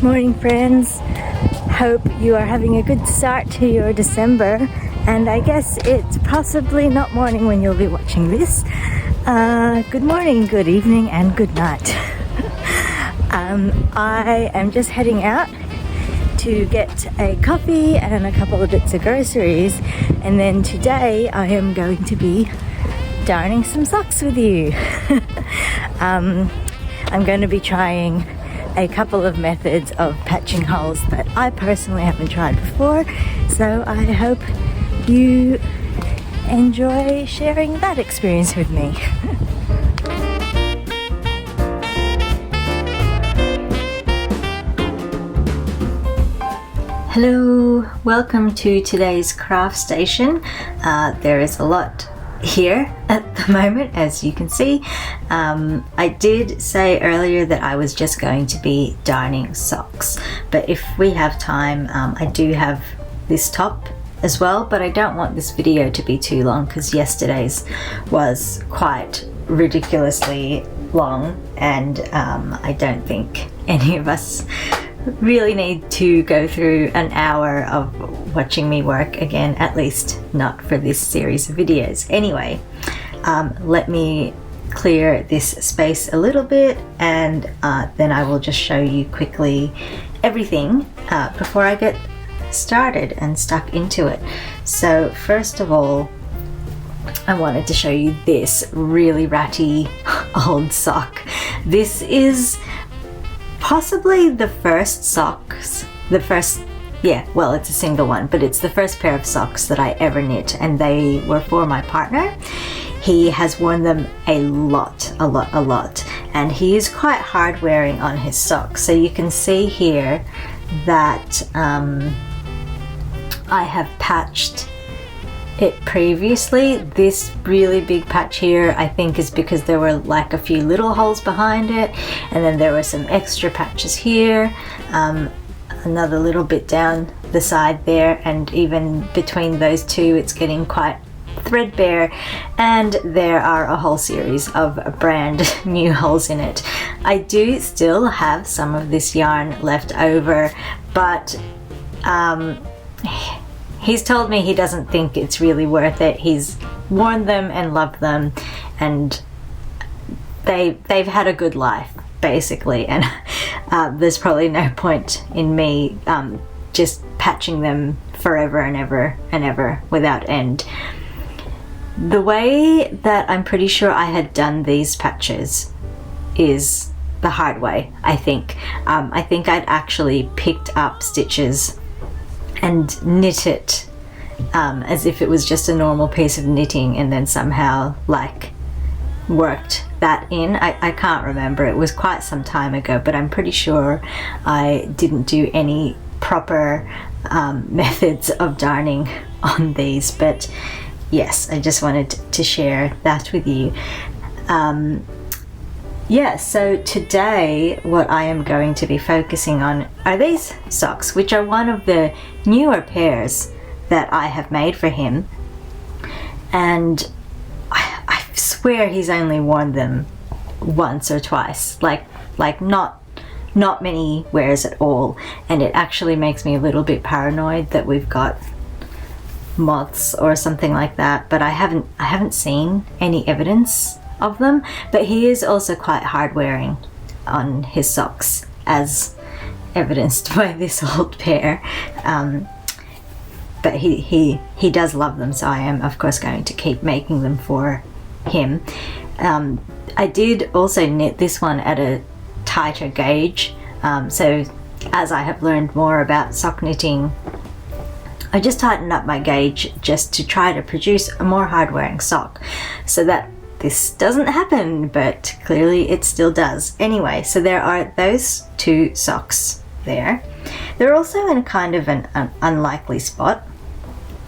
Morning friends, hope you are having a good start to your December, and I guess it's possibly not morning when you'll be watching this. Good morning, good evening and good night. I am just heading out to get a coffee and a couple of bits of groceries, and then today I am going to be darning some socks with you. I'm going to be trying a couple of methods of patching holes that I personally haven't tried before, so I hope you enjoy sharing that experience with me. Hello, welcome to today's craft station. There is a lot here at the moment, as you can see. I did say earlier that I was just going to be darning socks, but if we have time, I do have this top as well, but I don't want this video to be too long because yesterday's was quite ridiculously long, and I don't think any of us really need to go through an hour of watching me work again, at least not for this series of videos. Anyway, let me clear this space a little bit, and then I will just show you quickly everything before I get started and stuck into it. So first of all, I wanted to show you this really ratty old sock. This is possibly the first socks, well, it's a single one, but it's the first pair of socks that I ever knit, and they were for my partner. He has worn them a lot, and he is quite hard wearing on his socks. So you can see here that I have patched it previously. This really big patch here, I think, is because there were like a few little holes behind it, and then there were some extra patches here, another little bit down the side there, and even between those two it's getting quite threadbare, and there are a whole series of brand new holes in it. I do still have some of this yarn left over, but he's told me he doesn't think it's really worth it. He's worn them and loved them, and they've had a good life basically, and there's probably no point in me just patching them forever and ever and ever without end. The way that I'm pretty sure I had done these patches is the hard way, I think. I think I'd actually picked up stitches and knit it as if it was just a normal piece of knitting, and then somehow like worked that in. I can't remember, it was quite some time ago, but I'm pretty sure I didn't do any proper methods of darning on these. But yes, I just wanted to share that with you. Yeah, so today what I am going to be focusing on are these socks, which are one of the newer pairs that I have made for him, and I swear he's only worn them once or twice, like not many wears at all, and it actually makes me a little bit paranoid that we've got moths or something like that, but I haven't seen any evidence of them. But he is also quite hard wearing on his socks, as evidenced by this old pair, but he does love them, so I am of course going to keep making them for him. I did also knit this one at a tighter gauge, so as I have learned more about sock knitting, I just tightened up my gauge just to try to produce a more hard wearing sock, so that this doesn't happen, but clearly it still does. Anyway, so there are those two socks there. They're also in a kind of an unlikely spot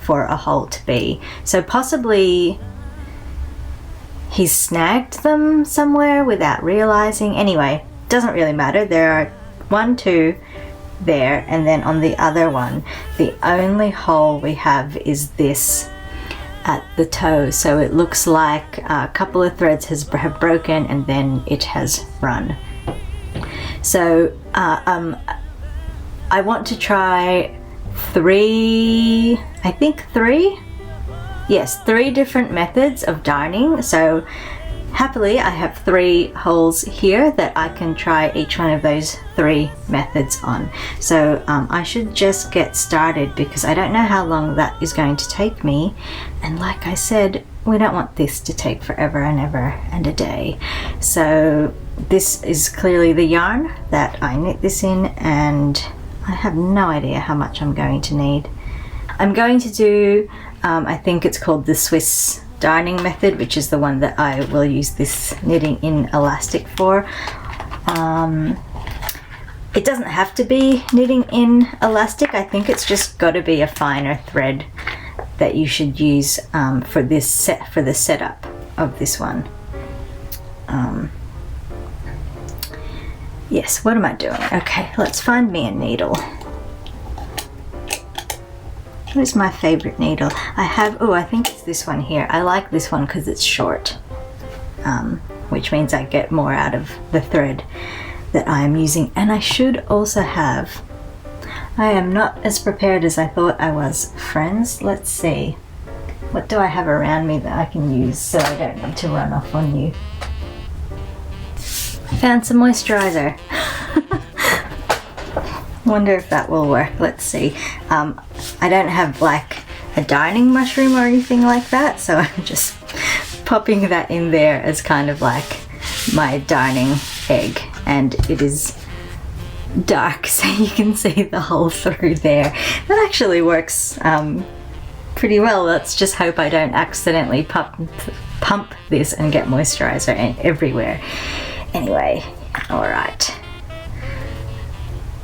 for a hole to be, so possibly he's snagged them somewhere without realizing. Anyway, doesn't really matter. There are 1, 2 there, and then on the other one the only hole we have is this at the toe, so it looks like a couple of threads have broken and then it has run. So I want to try three, I think three? Yes, 3 different methods of darning. So happily I have 3 holes here that I can try each one of those 3 methods on. So I should just get started because I don't know how long that is going to take me. And like I said, we don't want this to take forever and ever and a day. So this is clearly the yarn that I knit this in, and I have no idea how much I'm going to need. I'm going to do, I think it's called the Swiss darning method, which is the one that I will use this knitting in elastic for. It doesn't have to be knitting in elastic. I think it's just got to be a finer thread that you should use for the setup of this one. Yes, what am I doing? Okay, let's find me a needle. Where's my favorite needle? I have, oh, I think it's this one here. I like this one because it's short, which means I get more out of the thread that I am using. And I should also have, I am not as prepared as I thought I was, friends. Let's see. What do I have around me that I can use so I don't need to run off on you? I found some moisturizer. Wonder if that will work. Let's see. I don't have like a darning mushroom or anything like that, so I'm just popping that in there as kind of like my darning egg, and it is dark so you can see the hole through there. That actually works pretty well. Let's just hope I don't accidentally pump this and get moisturizer everywhere. Anyway, alright.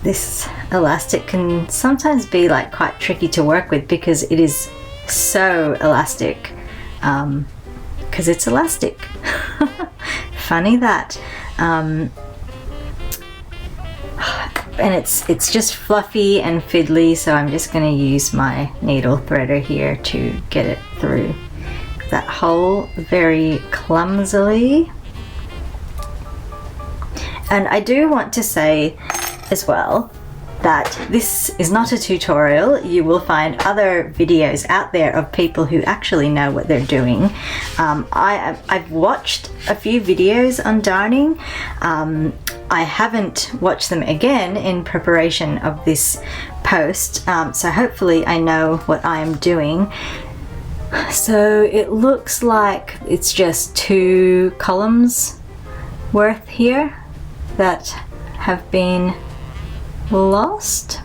This elastic can sometimes be like quite tricky to work with because it is so elastic, because it's elastic. Funny that. And it's just fluffy and fiddly, so I'm just going to use my needle threader here to get it through that hole very clumsily. And I do want to say as well that this is not a tutorial. You will find other videos out there of people who actually know what they're doing. I've watched a few videos on darning. I haven't watched them again in preparation of this post, so hopefully I know what I am doing. So it looks like it's just 2 columns worth here that have been lost.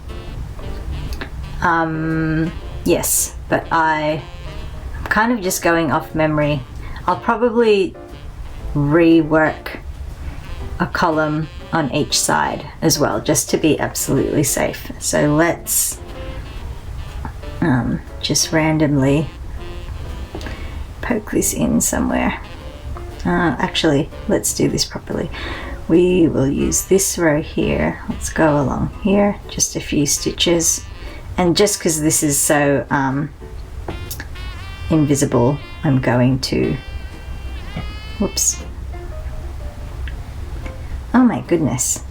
Yes, but I'm kind of just going off memory. I'll probably rework a column on each side as well, just to be absolutely safe. So let's just randomly poke this in somewhere. Actually, let's do this properly. We will use this row here. Let's go along here, just a few stitches. And just because this is so invisible, I'm going to, whoops. Oh my goodness.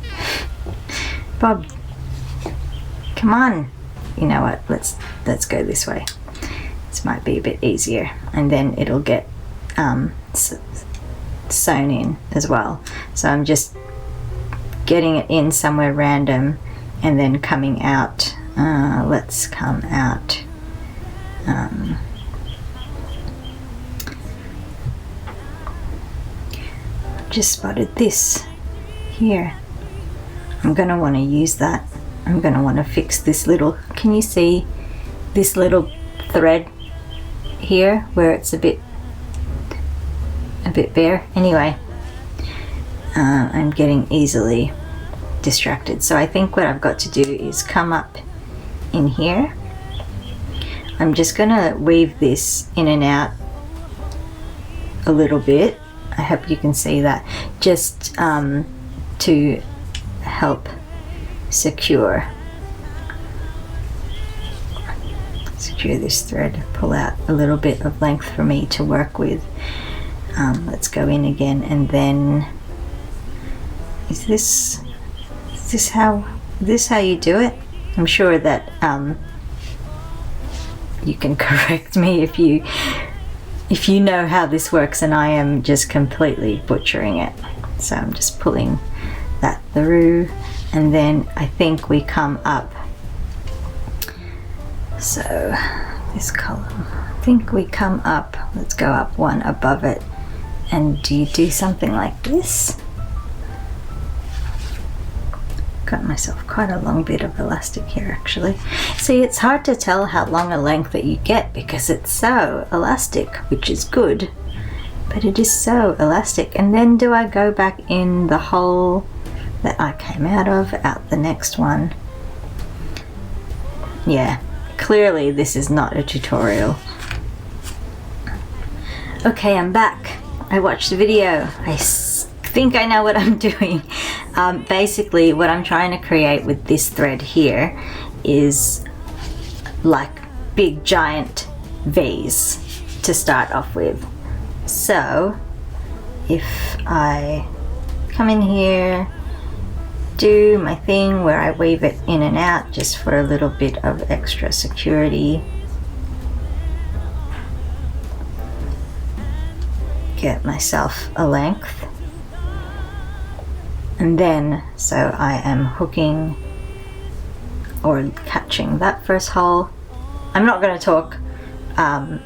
Bob, come on. You know what, let's go this way. This might be a bit easier, and then it'll get sewn in as well. So I'm just getting it in somewhere random and then coming out. Let's come out. Just spotted this here. I'm going to want to use that. I'm going to want to fix this little, can you see this little thread here where it's a bit bare? Anyway, I'm getting easily distracted. So I think what I've got to do is come up in here. I'm just gonna weave this in and out a little bit. I hope you can see that, just to help secure this thread, pull out a little bit of length for me to work with. Let's go in again, and then is this how you do it? I'm sure that you can correct me if you know how this works and I am just completely butchering it. So I'm just pulling that through, and then I think we come up, so this column, I think we come up, let's go up one above it, and do you do something like this? Got myself quite a long bit of elastic here actually. See, it's hard to tell how long a length that you get because it's so elastic, which is good, but it is so elastic. And then do I go back in the hole that I came out of, out the next one? Yeah, clearly this is not a tutorial. Okay, I'm back. I watched the video. I think I know what I'm doing. Basically what I'm trying to create with this thread here is like big giant V's to start off with. So if I come in here, do my thing where I weave it in and out just for a little bit of extra security, get myself a length, and then so I am hooking or catching that first hole. I'm not going to talk, I'm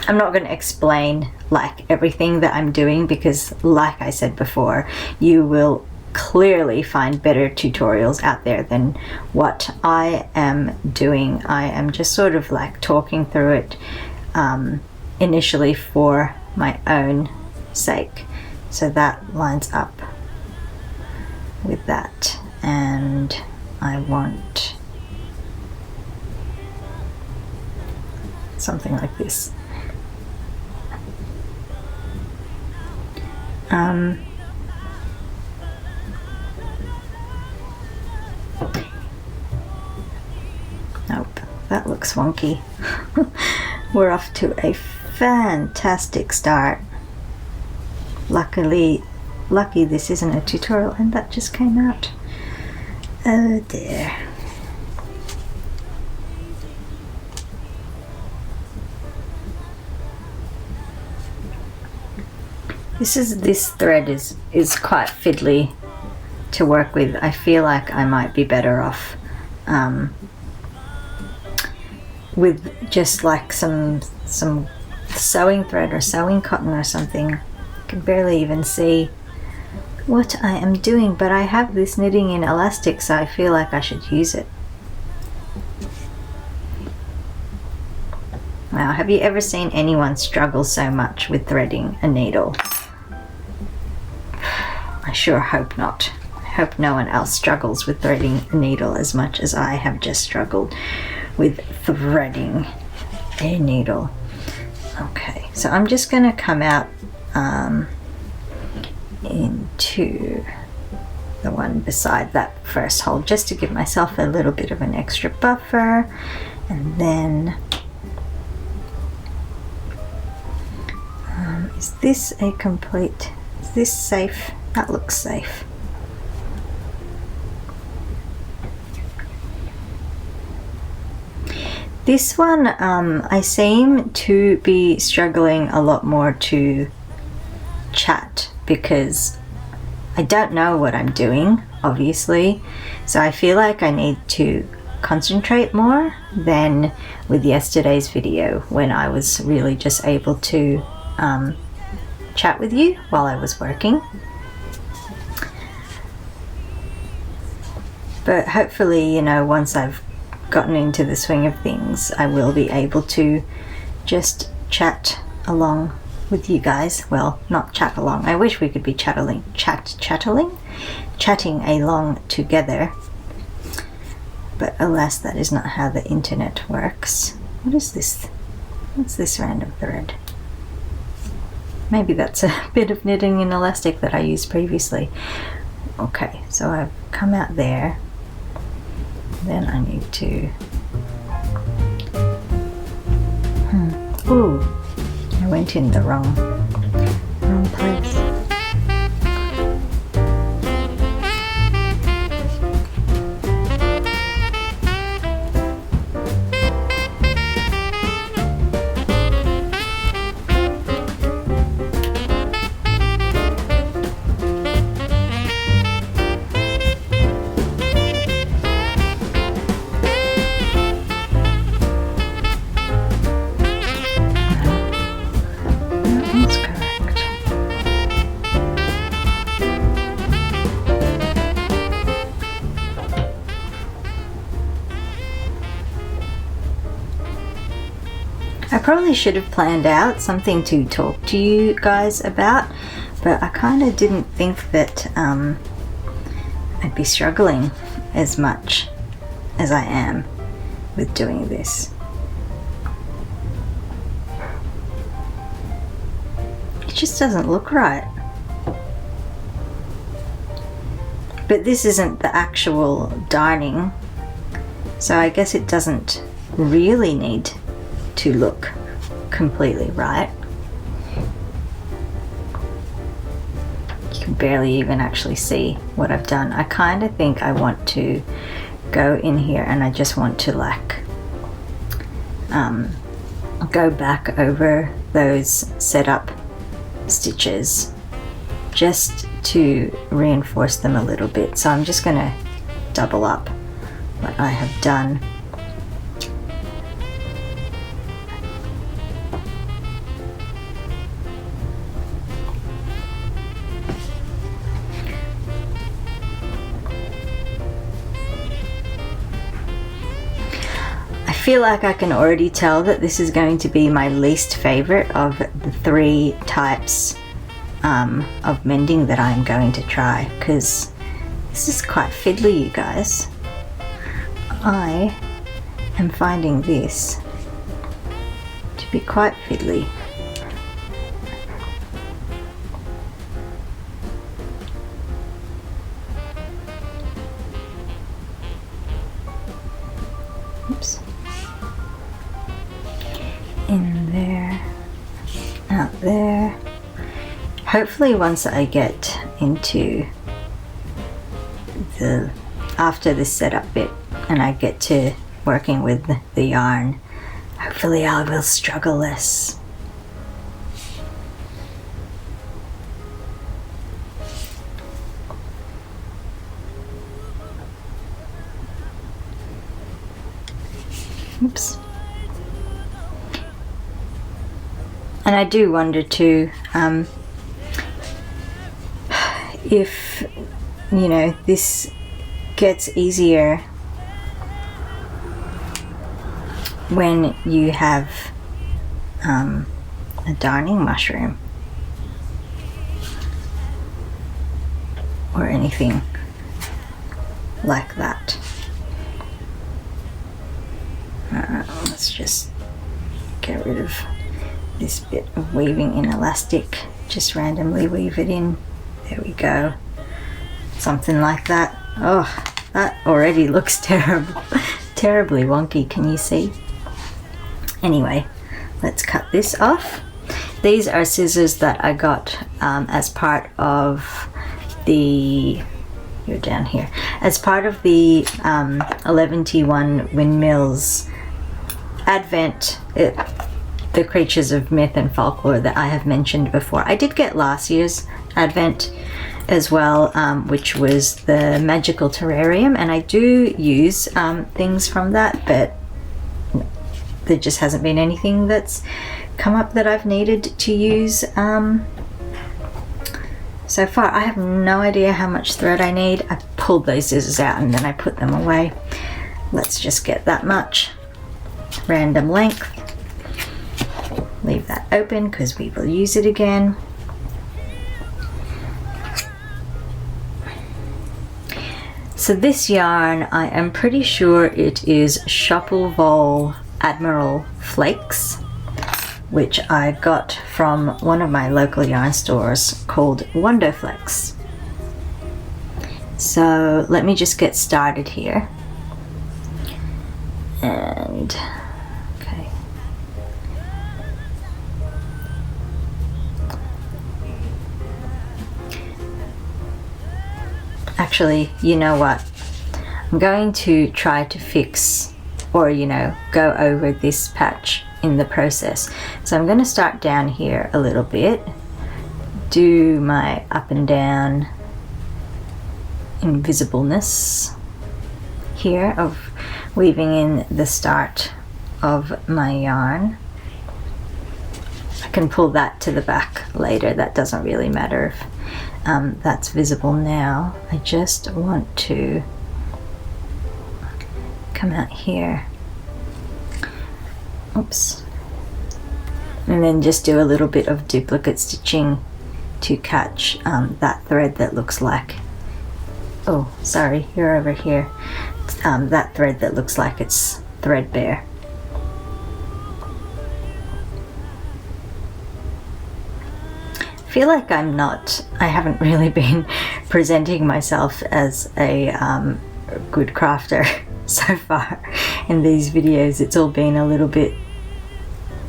not going to explain like everything that I'm doing because like I said before, you will clearly find better tutorials out there than what I am doing. I am just sort of like talking through it initially for my own sake. So that lines up with that, and I want something like this. Nope, that looks wonky. We're off to a fantastic start. Lucky this isn't a tutorial, and that just came out. Oh dear. This thread is quite fiddly to work with. I feel like I might be better off with just like some sewing thread or sewing cotton or something. I can barely even see what I am doing, but I have this knitting in elastic, so I feel like I should use it. Wow, have you ever seen anyone struggle so much with threading a needle? I sure hope not. I hope no one else struggles with threading a needle as much as I have just struggled with threading a needle. Okay, so I'm just going to come out into the one beside that first hole just to give myself a little bit of an extra buffer, and then is this a complete, is this safe? That looks safe. This one I seem to be struggling a lot more to chat because I don't know what I'm doing, obviously, so I feel like I need to concentrate more than with yesterday's video when I was really just able to chat with you while I was working. But hopefully, you know, once I've gotten into the swing of things, I will be able to just chat along with you guys. Well, not chat along. I wish we could be chatting along together. But alas, that is not how the internet works. What is this? What's this random thread? Maybe that's a bit of knitting in elastic that I used previously. Okay, so I've come out there. Then I need to... Ooh, I went in the wrong place. I probably should have planned out something to talk to you guys about, but I kind of didn't think that I'd be struggling as much as I am with doing this. It just doesn't look right. But this isn't the actual darning, so I guess it doesn't really need to look completely right. You can barely even actually see what I've done. I kind of think I want to go in here and I just want to like go back over those setup stitches just to reinforce them a little bit. So I'm just gonna double up what I have done. I feel like I can already tell that this is going to be my least favorite of the 3 types of mending that I'm going to try, because this is quite fiddly, you guys. I am finding this to be quite fiddly. Oops. In there, out there. Hopefully once I get into after this setup bit and I get to working with the yarn, hopefully I will struggle less. Oops. And I do wonder too, if, you know, this gets easier when you have a darning mushroom or anything like that. Let's just get rid of this bit of weaving in elastic, just randomly weave it in. There we go. Something like that. Oh, that already looks terrible. Terribly wonky, can you see? Anyway, let's cut this off. These are scissors that I got as part of the, you're down here, as part of the 11T1 Windmills Advent, the Creatures of Myth and Folklore that I have mentioned before. I did get last year's Advent as well, which was the Magical Terrarium, and I do use things from that, but there just hasn't been anything that's come up that I've needed to use so far. I have no idea how much thread I need. I pulled those scissors out and then I put them away. Let's just get that much. Random length. Leave that open because we will use it again. So this yarn, I am pretty sure it is Shopple Admiral Flakes, which I got from one of my local yarn stores called Wondoflex. So let me just get started here. And okay. Actually, you know what? I'm going to try to fix, or you know, go over this patch in the process. So I'm going to start down here a little bit, do my up and down invisibleness here of weaving in the start of my yarn. I can pull that to the back later, that doesn't really matter if that's visible now. I just want to come out here. Oops. and then just do a little bit of duplicate stitching to catch that thread that looks like, oh sorry, you're over here, that thread that looks like it's threadbare. I feel like I haven't really been presenting myself as a good crafter so far in these videos. It's all been a little bit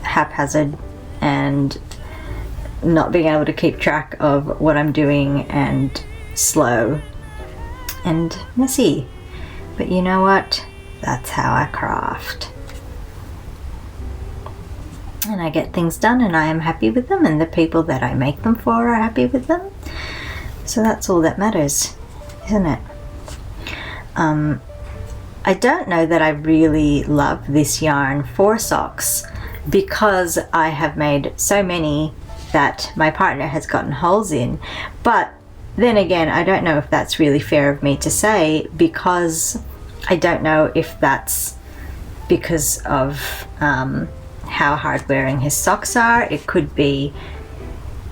haphazard and not being able to keep track of what I'm doing, and slow and messy. But you know what? That's how I craft. And I get things done and I am happy with them, and the people that I make them for are happy with them. So that's all that matters, isn't it? I don't know that I really love this yarn for socks, because I have made so many that my partner has gotten holes in. But then again, I don't know if that's really fair of me to say, because I don't know if that's because of how hard wearing his socks are. It could be,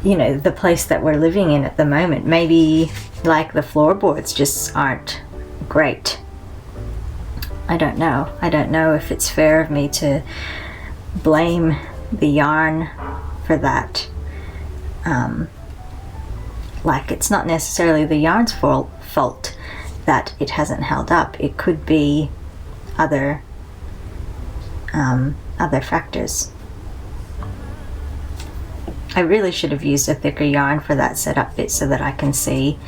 you know, the place that we're living in at the moment. Maybe like the floorboards just aren't great. I don't know. I don't know if it's fair of me to blame the yarn for that. Like, it's not necessarily the yarn's fault that it hasn't held up. It could be other factors. I really should have used a thicker yarn for that setup bit so that I can see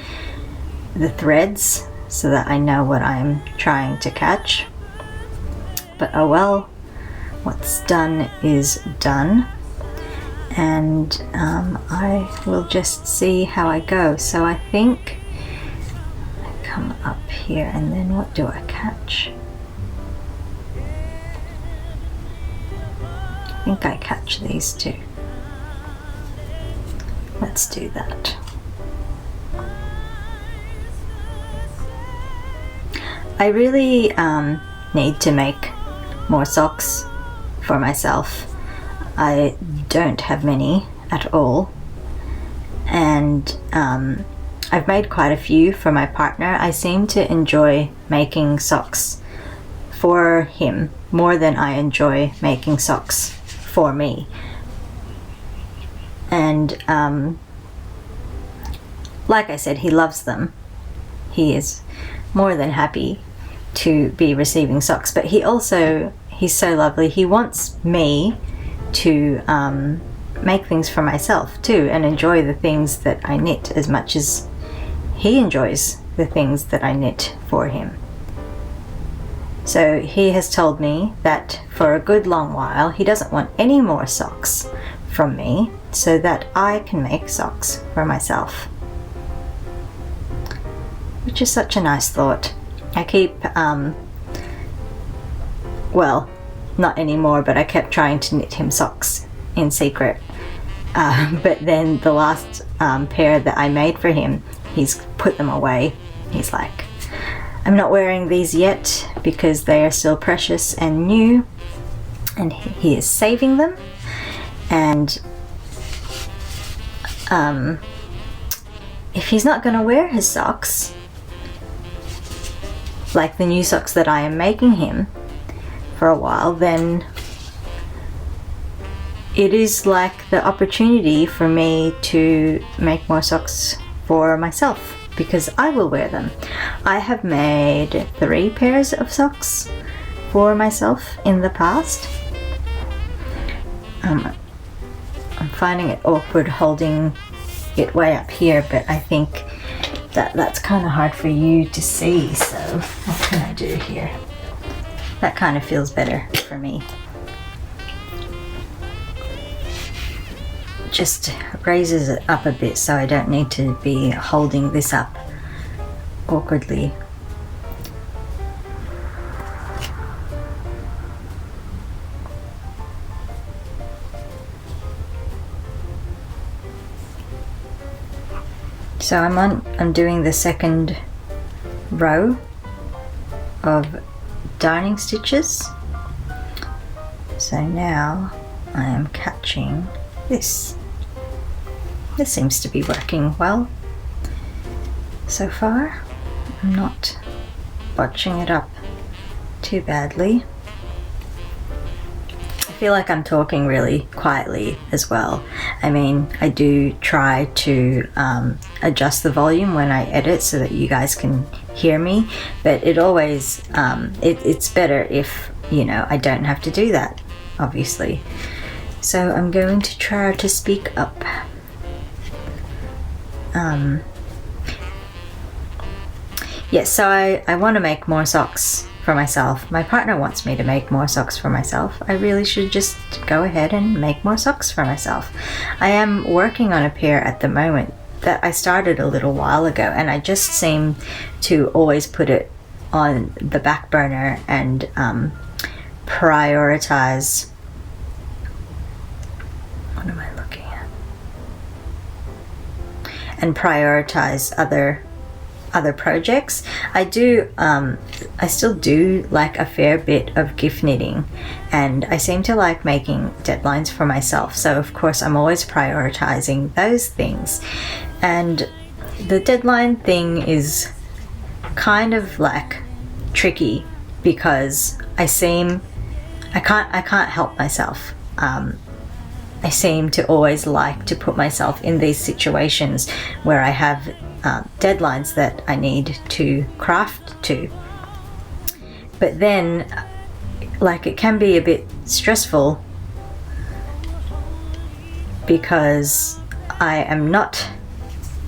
the threads, so that I know what I'm trying to catch. But oh well, what's done is done, and I will just see how I go. So I think I come up here, and then what do I catch? I think I catch these two. Let's do that. I really need to make more socks for myself. I don't have many at all, and I've made quite a few for my partner. I seem to enjoy making socks for him more than I enjoy making socks for me. And like I said, he loves them. He is more than happy to be receiving socks, but he's so lovely. He wants me to make things for myself too, and enjoy the things that I knit as much as he enjoys the things that I knit for him. So he has told me that for a good long while he doesn't want any more socks from me, so that I can make socks for myself, which is such a nice thought. I keep, well, not anymore, but I kept trying to knit him socks in secret. But then the last pair that I made for him, he's put them away. He's like, I'm not wearing these yet because they are still precious and new, and he is saving them. And if he's not going to wear his socks, like the new socks that I am making him, for a while, then it is like the opportunity for me to make more socks for myself, because I will wear them. I have made 3 pairs of socks for myself in the past. I'm finding it awkward holding it way up here, but I think that's kind of hard for you to see, so what can I do here? That kind of feels better for me. Just raises it up a bit so I don't need to be holding this up awkwardly. So I'm doing the second row of darning stitches. So now I am catching this. This seems to be working well so far. I'm not botching it up too badly. I feel like I'm talking really quietly as well. I mean, I do try to adjust the volume when I edit so that you guys can hear me, but it always it's better if, you know, I don't have to do that, obviously. So I'm going to try to speak up. Yes, so I want to make more socks for myself. My partner wants me to make more socks for myself. I really should just go ahead and make more socks for myself. I am working on a pair at the moment that I started a little while ago, and I just seem to always put it on the back burner and prioritize. What am I looking at? And prioritize other projects. I still do like a fair bit of gift knitting, and I seem to like making deadlines for myself, so of course I'm always prioritizing those things. And the deadline thing is kind of like tricky because I can't help myself. I seem to always like to put myself in these situations where I have deadlines that I need to craft to. But then, like, it can be a bit stressful because I am not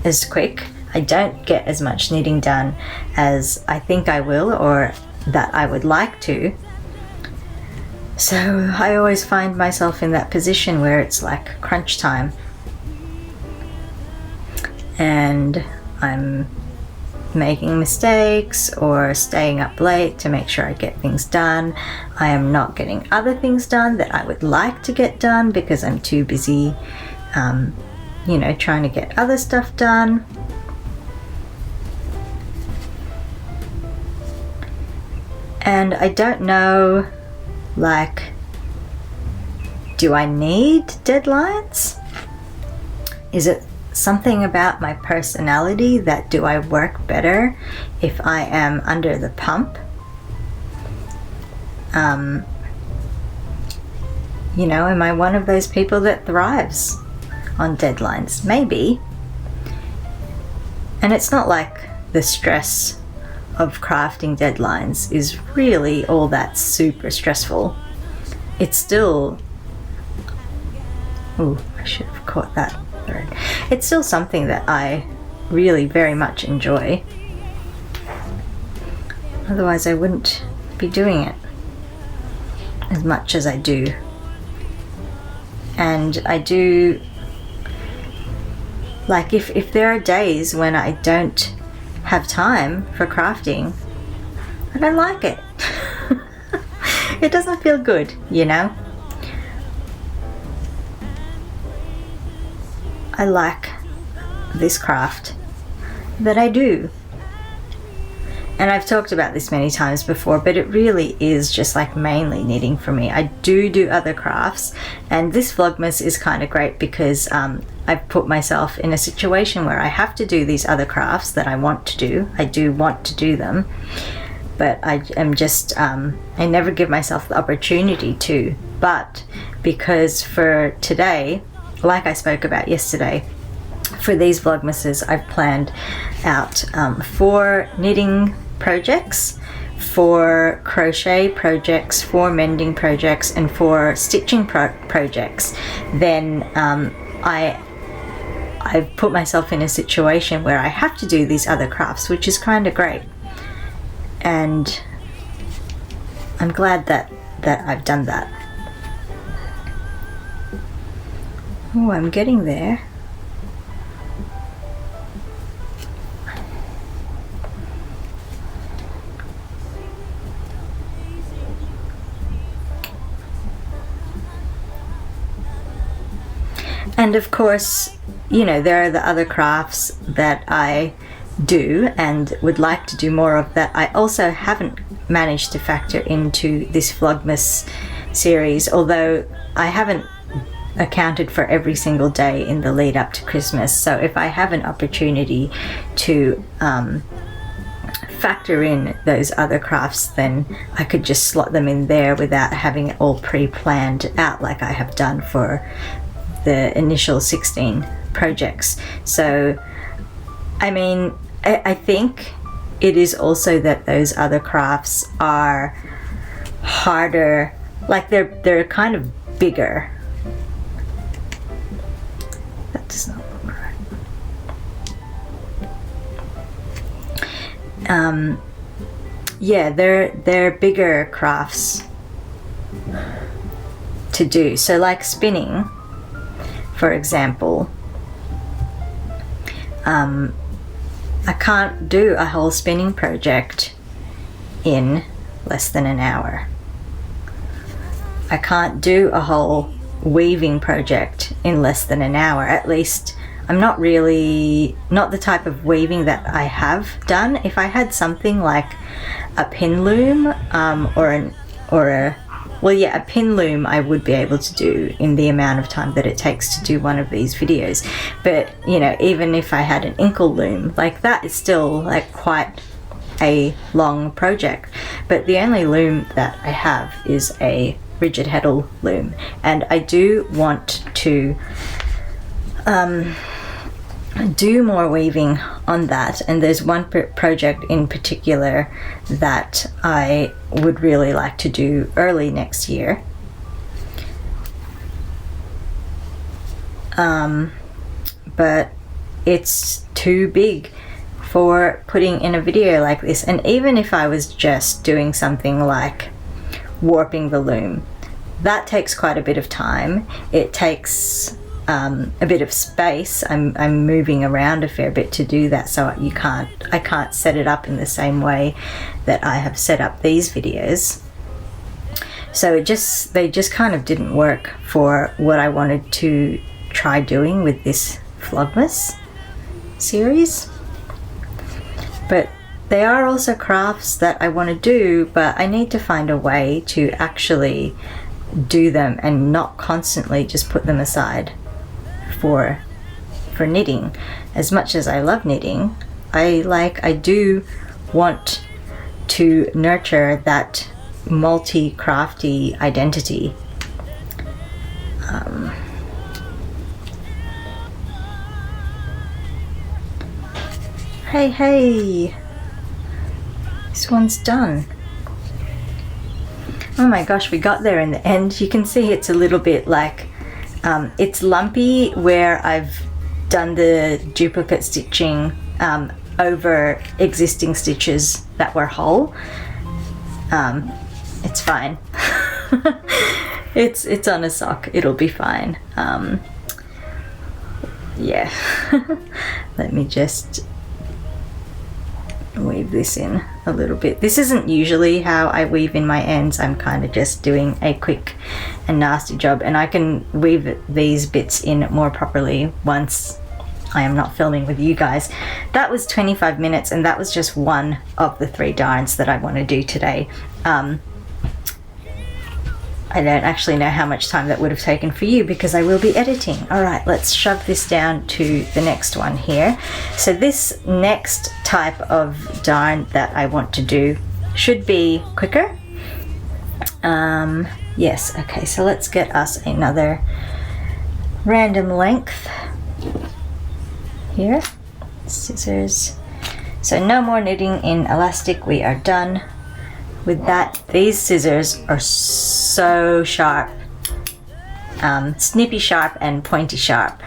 as quick. I don't get as much knitting done as I think I will or that I would like to. So I always find myself in that position where it's like crunch time. And I'm making mistakes or staying up late to make sure I get things done. I am not getting other things done that I would like to get done because I'm too busy, you know, trying to get other stuff done. And I don't know, like, do I need deadlines? Is it something about my personality that do I work better if I am under the pump? You know, am I one of those people that thrives on deadlines? Maybe. And it's not like the stress of crafting deadlines is really all that super stressful. It's still, oh, I should have caught that thread. It's still something that I really very much enjoy. Otherwise I wouldn't be doing it as much as I do. And I do, like, if there are days when I don't have time for crafting, I don't like it. It doesn't feel good, you know? I like this craft that I do. And I've talked about this many times before, but it really is just like mainly knitting for me. I do other crafts, and this Vlogmas is kind of great because I've put myself in a situation where I have to do these other crafts that I want to do. I do want to do them, but I am just, I never give myself the opportunity to. But because for today, like I spoke about yesterday, for these Vlogmases, I've planned out 4 knitting projects, 4 crochet projects, 4 mending projects, and 4 stitching projects. Then I've put myself in a situation where I have to do these other crafts, which is kind of great. And I'm glad that I've done that. Oh, I'm getting there. And of course, you know, there are the other crafts that I do and would like to do more of that I also haven't managed to factor into this Vlogmas series, although I haven't accounted for every single day in the lead up to Christmas. So if I have an opportunity to factor in those other crafts, then I could just slot them in there without having it all pre-planned out like I have done for the initial 16 projects. So I mean, I think it is also that those other crafts are harder, like they're kind of bigger. That does not look right. Yeah, they're bigger crafts to do. So like spinning, for example, I can't do a whole spinning project in less than an hour. I can't do a whole weaving project in less than an hour. At least I'm not the type of weaving that I have done. If I had something like a pin loom a pin loom, I would be able to do in the amount of time that it takes to do one of these videos. But you know, even if I had an inkle loom, like that is still like quite a long project. But the only loom that I have is a rigid heddle loom, and I do want to do more weaving on that, and there's one project in particular that I would really like to do early next year. But it's too big for putting in a video like this, and even if I was just doing something like warping the loom, that takes quite a bit of time. It takes a bit of space. I'm moving around a fair bit to do that, so I can't set it up in the same way that I have set up these videos. So they just kind of didn't work for what I wanted to try doing with this Vlogmas series. But they are also crafts that I want to do, but I need to find a way to actually do them and not constantly just put them aside for knitting. As much as I love knitting, I do want to nurture that multi-crafty identity. Hey, this one's done. Oh my gosh, we got there in the end. You can see it's a little bit like it's lumpy where I've done the duplicate stitching over existing stitches that were whole. It's fine. It's on a sock. It'll be fine. Yeah. Let me just weave this in a little bit. This isn't usually how I weave in my ends. I'm kind of just doing a quick and nasty job, and I can weave these bits in more properly once I am not filming with you guys. That was 25 minutes, and that was just one of the 3 darns that I want to do today. I don't actually know how much time that would have taken for you because I will be editing. All right, let's shove this down to the next one here. So this next type of darn that I want to do should be quicker. Yes, okay, so let's get us another random length here. Scissors. So no more knitting in elastic, we are done with that. These scissors are so sharp, snippy sharp and pointy sharp.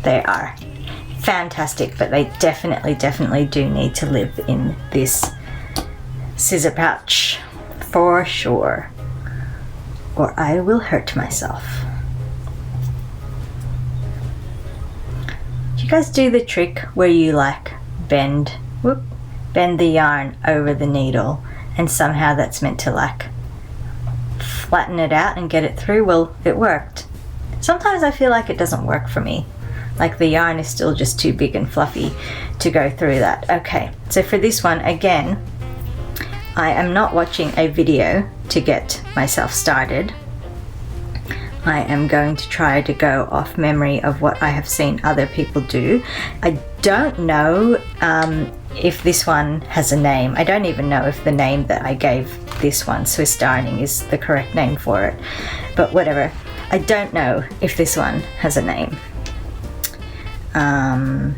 They are fantastic, but they definitely do need to live in this scissor pouch for sure, or I will hurt myself. Do you guys do the trick where you like bend the yarn over the needle, and somehow that's meant to like flatten it out and get it through? Well, it worked. Sometimes I feel like it doesn't work for me. Like the yarn is still just too big and fluffy to go through that. Okay, so for this one, again, I am not watching a video to get myself started. I am going to try to go off memory of what I have seen other people do. I don't know if this one has a name. I don't even know if the name that I gave this one, Swiss darning, is the correct name for it. But whatever. I don't know if this one has a name. I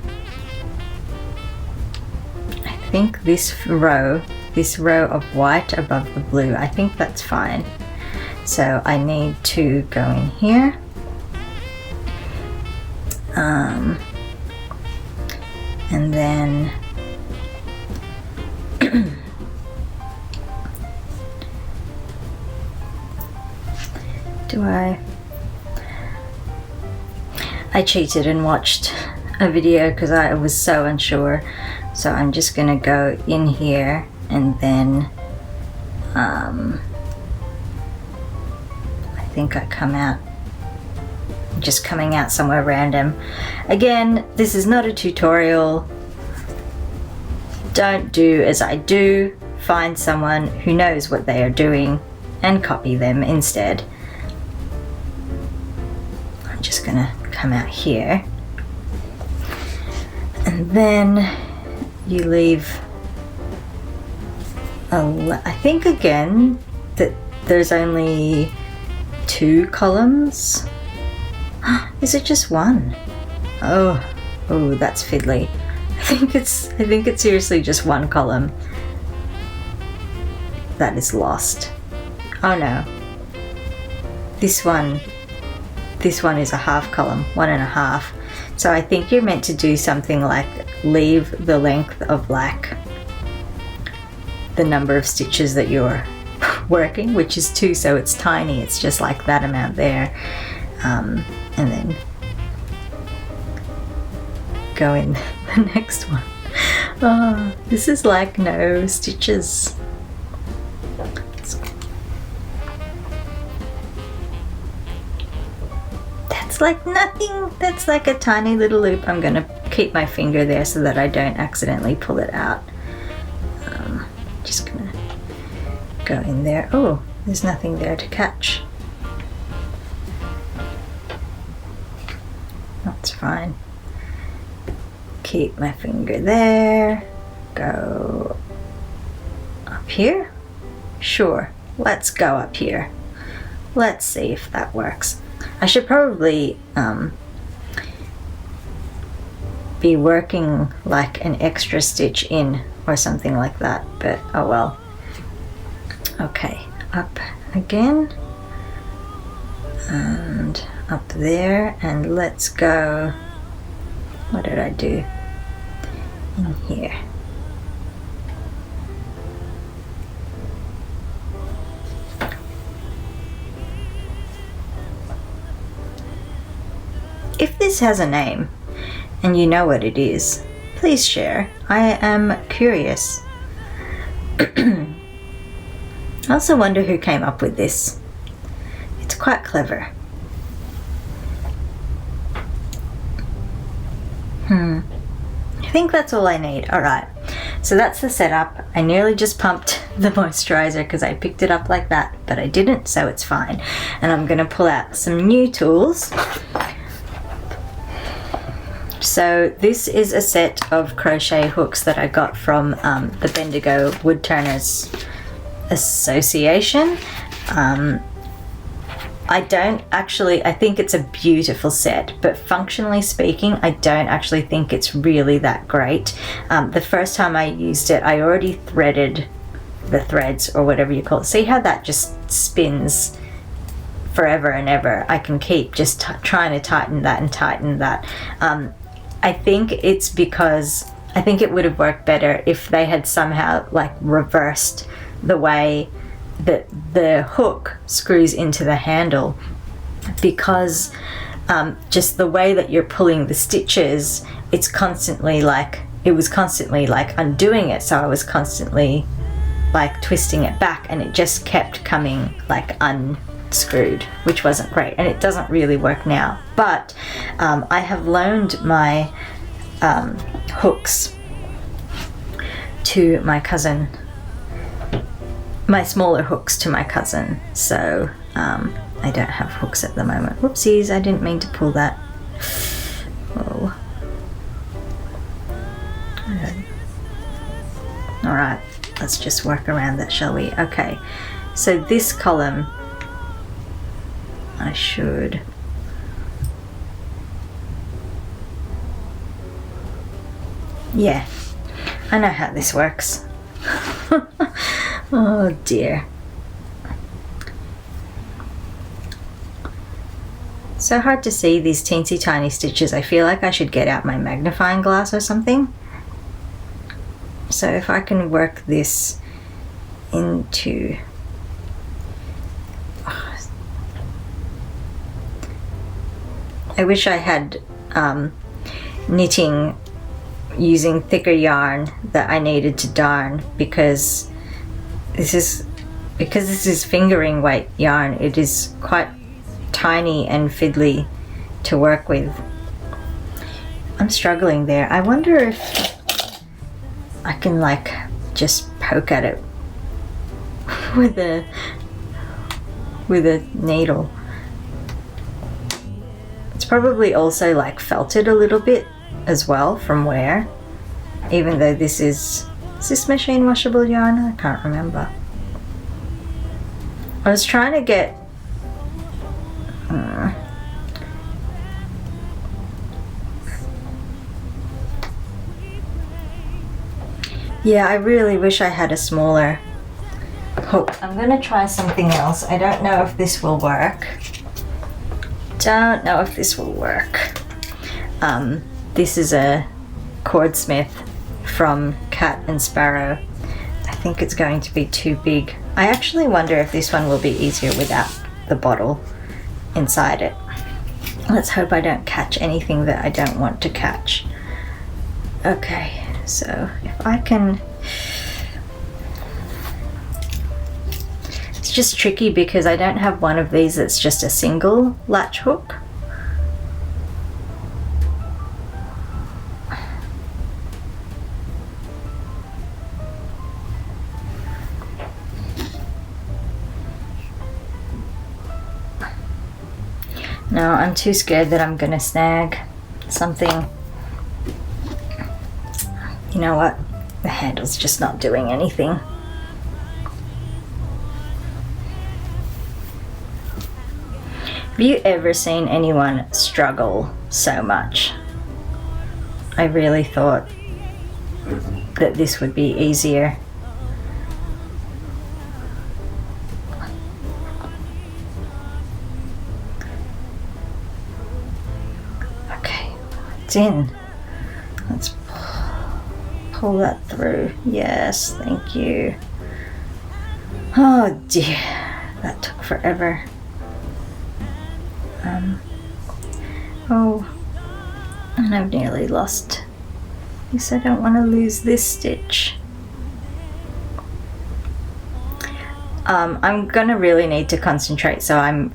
think this row of white above the blue, I think that's fine. So I need to go in here. And then I cheated and watched a video because I was so unsure. So I'm just gonna go in here and then I think I come out, just coming out somewhere random. Again, this is not a tutorial. Don't do as I do. Find someone who knows what they are doing and copy them instead. I'm just gonna come out here. And then you leave I think again that there's only 2 columns. Is it just one? Oh, that's fiddly. I think it's seriously just one column. That is lost. Oh no. This one is a half column, 1.5. So I think you're meant to do something like leave the length of like the number of stitches that you're working, which is 2, so it's tiny. It's just like that amount there. And then go in the next one. Oh, this is like no stitches. That's like nothing. That's like a tiny little loop. I'm gonna keep my finger there so that I don't accidentally pull it out. Just gonna go in there. Oh, there's nothing there to catch. That's fine. Keep my finger there. Go up here. Sure, let's go up here. Let's see if that works. I should probably be working like an extra stitch in or something like that, but oh well. Okay, up again and up there, and let's go, what did I do in here? If this has a name and you know what it is, please share. I am curious. I also wonder who came up with this. It's quite clever. I think that's all I need. Alright, so that's the setup. I nearly just pumped the moisturizer because I picked it up like that, but I didn't, so it's fine. And I'm going to pull out some new tools. So this is a set of crochet hooks that I got from the Bendigo Woodturners Association. I think it's a beautiful set, but functionally speaking, I don't actually think it's really that great. The first time I used it, I already threaded the threads, or whatever you call it. See how that just spins forever and ever? I can keep just trying to tighten that and tighten that. I think it's because I think it would have worked better if they had somehow like reversed the way that the hook screws into the handle, because just the way that you're pulling the stitches, it was constantly like undoing it, so I was constantly like twisting it back, and it just kept coming like unscrewed, which wasn't great, and it doesn't really work now. But I have loaned my hooks to my cousin, my smaller hooks to my cousin, so I don't have hooks at the moment. Whoopsies, I didn't mean to pull that. Oh. Alright, let's just work around that, shall we? Okay, so this column I should... Yeah, I know how this works. Oh dear. So hard to see these teensy tiny stitches. I feel like I should get out my magnifying glass or something. So if I can work this into... I wish I had knitting using thicker yarn that I needed to darn, because this is fingering weight yarn. It is quite tiny and fiddly to work with. I'm struggling there. I wonder if I can like just poke at it with a needle. It's probably also like felted a little bit as well from wear, even though this is this machine washable yarn? I can't remember. I was trying to get yeah, I really wish I had a smaller hook. I'm gonna try something else. I don't know if this will work. Don't know if this will work. This is a Cordsmith from Cat and Sparrow. I think it's going to be too big. I actually wonder if this one will be easier without the bottle inside it. Let's hope I don't catch anything that I don't want to catch. Okay, so if I can... It's just tricky because I don't have one of these that's just a single latch hook. No, I'm too scared that I'm gonna snag something. You know what? The handle's just not doing anything. Have you ever seen anyone struggle so much? I really thought that this would be easier. Okay, it's in. Let's pull that through. Yes, thank you. Oh dear, that took forever. Oh, and I've nearly lost. At least I don't want to lose this stitch. I'm gonna really need to concentrate, so I'm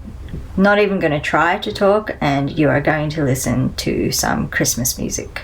not even going to try to talk, and you are going to listen to some Christmas music.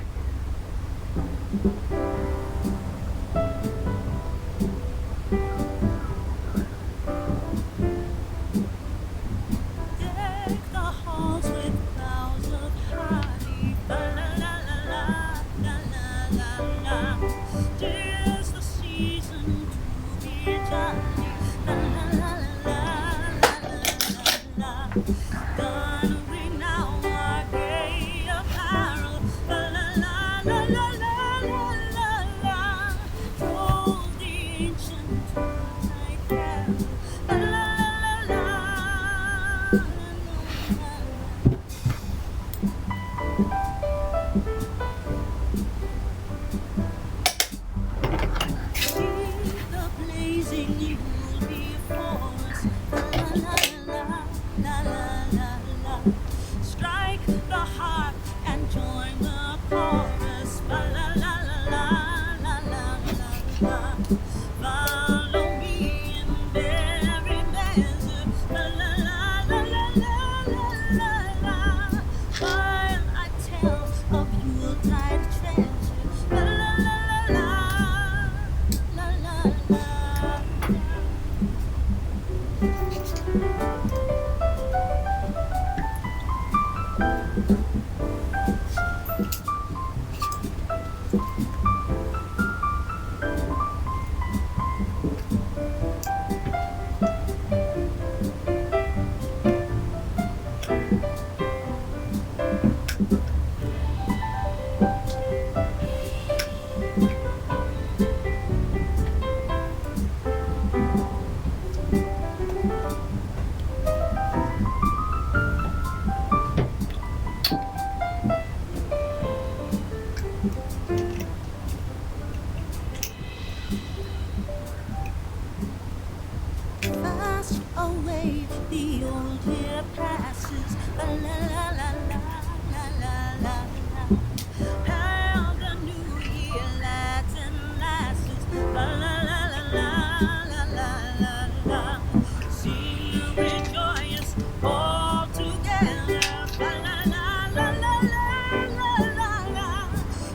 Away the old year passes, la la la la la la la la. How the new year lights and lasses, la la la la la la la la. See you rejoice all together, la la la la la la la la.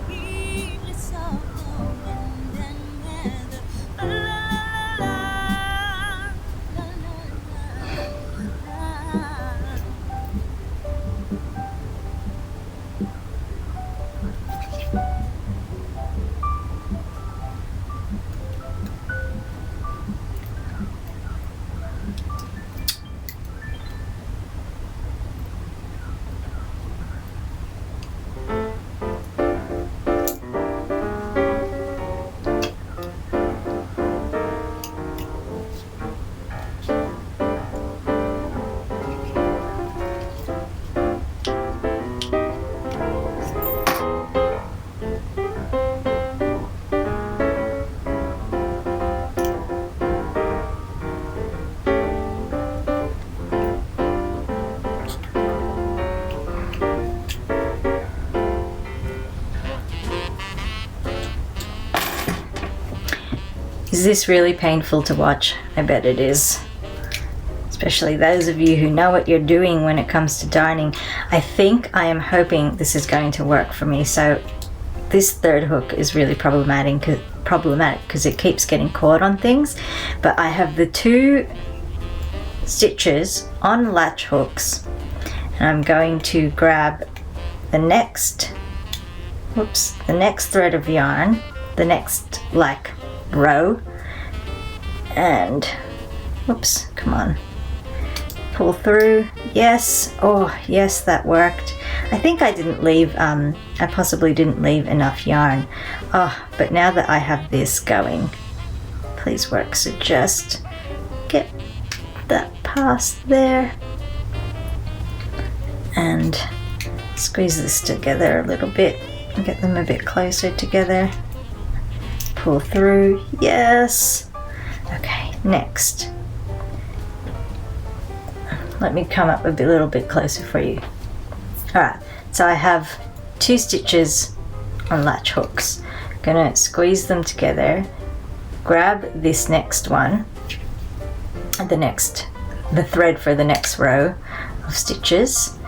Heedless of the wind and weather, la la la la. Is this really painful to watch? I bet it is. Especially those of you who know what you're doing when it comes to darning. I am hoping this is going to work for me. So this third hook is really problematic because it keeps getting caught on things. But I have the 2 stitches on latch hooks, and I'm going to grab the next thread of yarn, the next like row, and whoops, come on, pull through. Yes, oh yes, that worked. I think I didn't leave, I possibly didn't leave enough yarn. Oh, but now that I have this going, please work. So just get that past there and squeeze this together a little bit and get them a bit closer together. Pull through, yes. Okay, next. Let me come up a little bit closer for you. Alright, so I have 2 stitches on latch hooks. Gonna squeeze them together, grab this next one, the thread for the next row of stitches.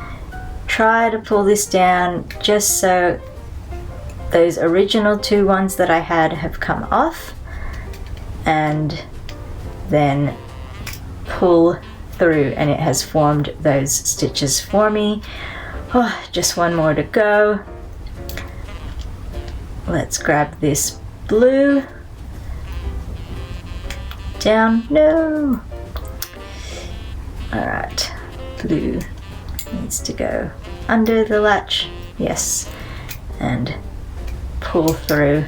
Try to pull this down just so those original 2 ones that I had have come off, and then pull through, and it has formed those stitches for me. Oh, just one more to go. Let's grab this blue. Down, no. Alright, blue needs to go under the latch, yes, and pull through.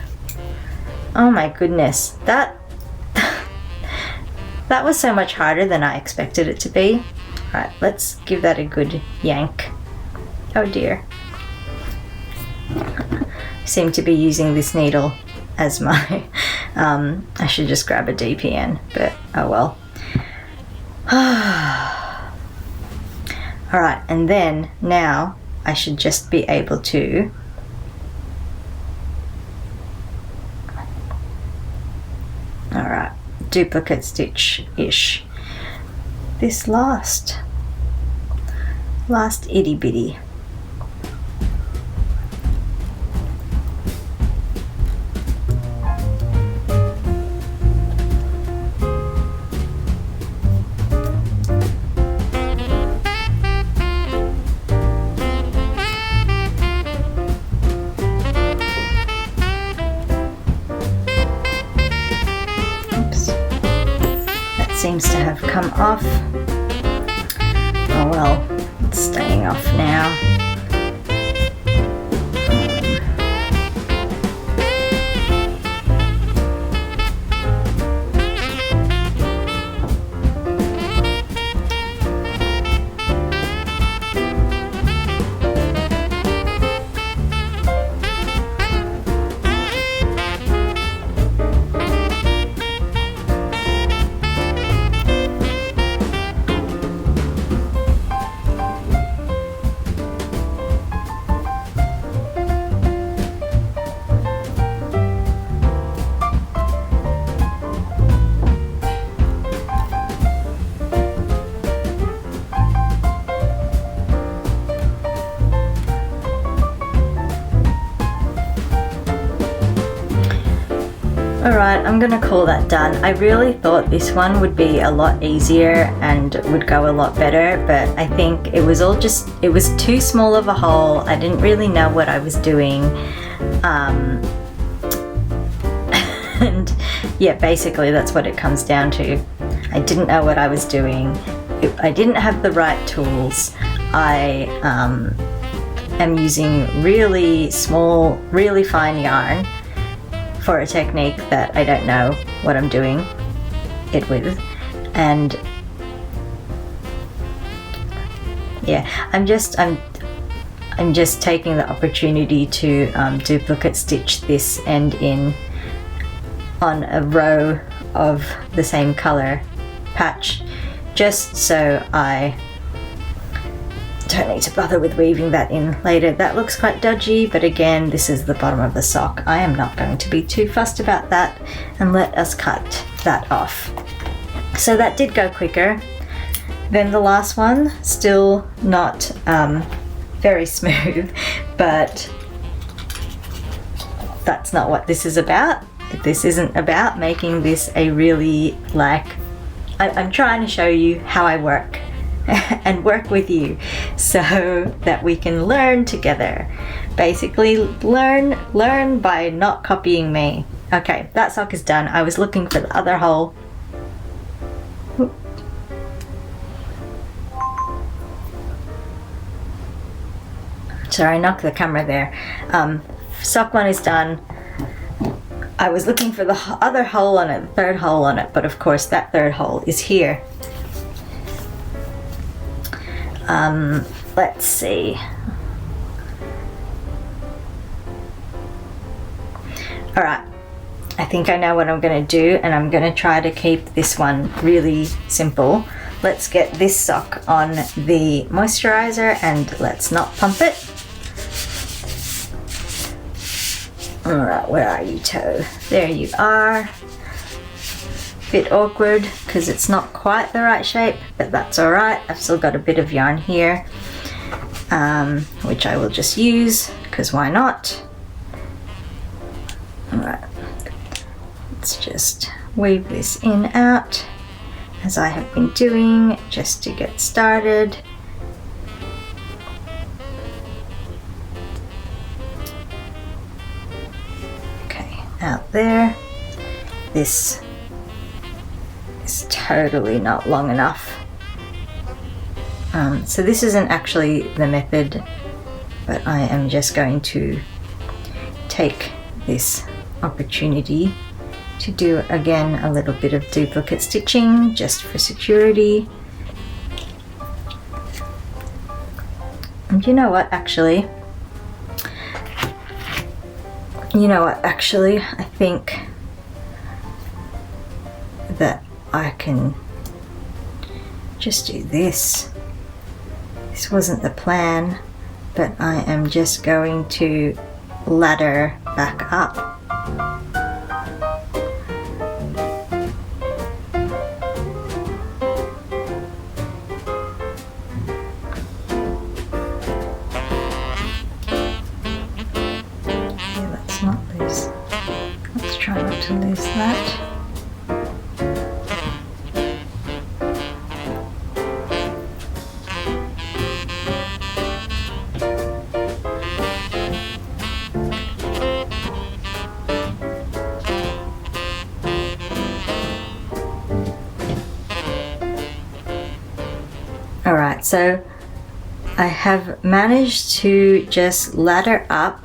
Oh my goodness, that was so much harder than I expected it to be. Alright, let's give that a good yank. Oh dear. I seem to be using this needle as my, I should just grab a DPN, but oh well. Alright, and then now I should just be able to duplicate stitch-ish this last itty bitty. have come off. Oh well, it's staying off now. Alright, I'm gonna call that done. I really thought this one would be a lot easier and would go a lot better, but I think it was all just, it was too small of a hole. I didn't really know what I was doing. And yeah, basically that's what it comes down to. I didn't know what I was doing. I didn't have the right tools. I am using really small, really fine yarn for a technique that I don't know what I'm doing it with, and yeah, I'm just taking the opportunity to duplicate stitch this end in on a row of the same color patch, just so I don't need to bother with weaving that in later. That looks quite dodgy, but again, this is the bottom of the sock. I am not going to be too fussed about that, and let us cut that off. So that did go quicker than the last one. Still not very smooth, but that's not what this is about. This isn't about making this a really, like, I'm trying to show you how I work and work with you so that we can learn together. Basically, learn by not copying me. Okay, that sock is done. I was looking for the other hole. Sorry, I knocked the camera there. Sock one is done. I was looking for the other hole on it, the third hole on it, but of course that third hole is here. Let's see. Alright, I think I know what I'm going to do, and I'm going to try to keep this one really simple. Let's get this sock on the moisturizer and let's not pump it. Alright, where are you, toe? There you are. Bit awkward because it's not quite the right shape, but that's alright. I've still got a bit of yarn here, which I will just use because why not? Alright, let's just weave this in out as I have been doing just to get started. Okay, out there. This is totally not long enough. So this isn't actually the method, but I am just going to take this opportunity to do again a little bit of duplicate stitching just for security. And you know what, actually, I think that I can just do this. This wasn't the plan, but I am just going to ladder back up. Okay, let's not lose. Let's try not to lose that. So I have managed to just ladder up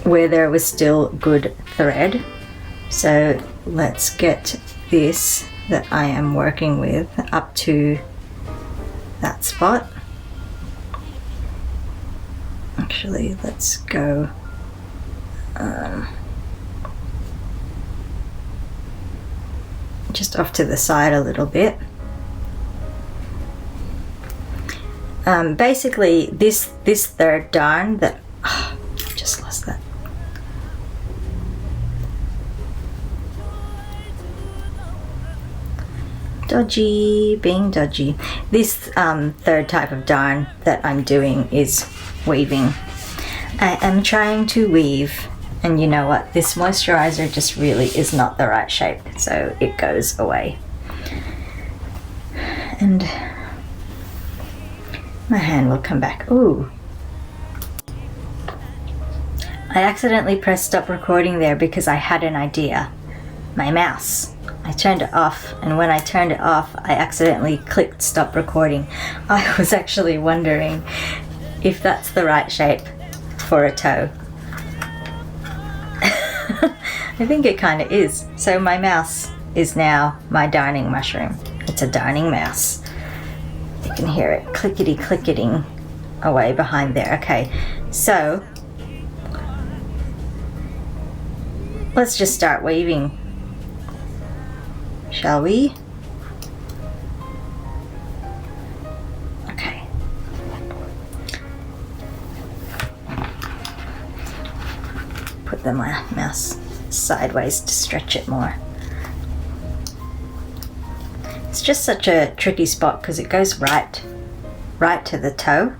where there was still good thread. So let's get this that I am working with up to that spot. Actually, let's go just off to the side a little bit. Basically this third darn that just lost that. Dodgy, being dodgy. This third type of darn that I'm doing is weaving. I am trying to weave, and you know what, this moisturizer just really is not the right shape, so it goes away. And my hand will come back. Ooh. I accidentally pressed stop recording there because I had an idea. My mouse. I turned it off, and when I turned it off, I accidentally clicked stop recording. I was actually wondering if that's the right shape for a toe. I think it kind of is. So my mouse is now my darning mushroom. It's a darning mouse. You can hear it clickety-clicketing away behind there. Okay, so let's just start weaving, shall we? Okay. Put the mouse sideways to stretch it more. It's just such a tricky spot because it goes right to the toe.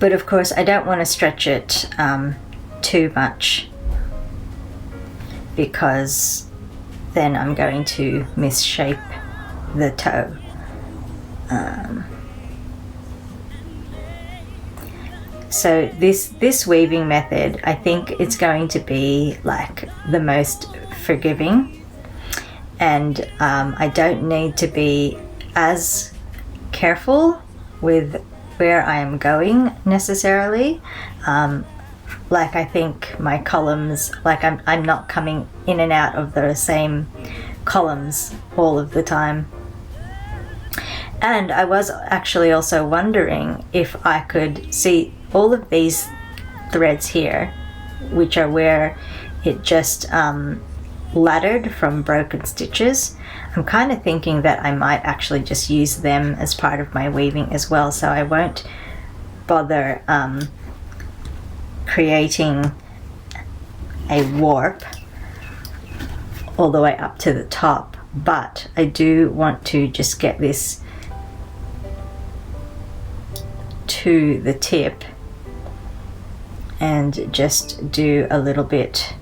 But of course I don't want to stretch it too much, because then I'm going to misshape the toe. So this weaving method, I think it's going to be like the most forgiving, and I don't need to be as careful with where I am going necessarily. Like I think my columns, like I'm not coming in and out of the same columns all of the time. And I was actually also wondering if I could see all of these threads here, which are where it just laddered from broken stitches. I'm kind of thinking that I might actually just use them as part of my weaving as well, so I won't bother creating a warp all the way up to the top. But I do want to just get this to the tip and just do a little bit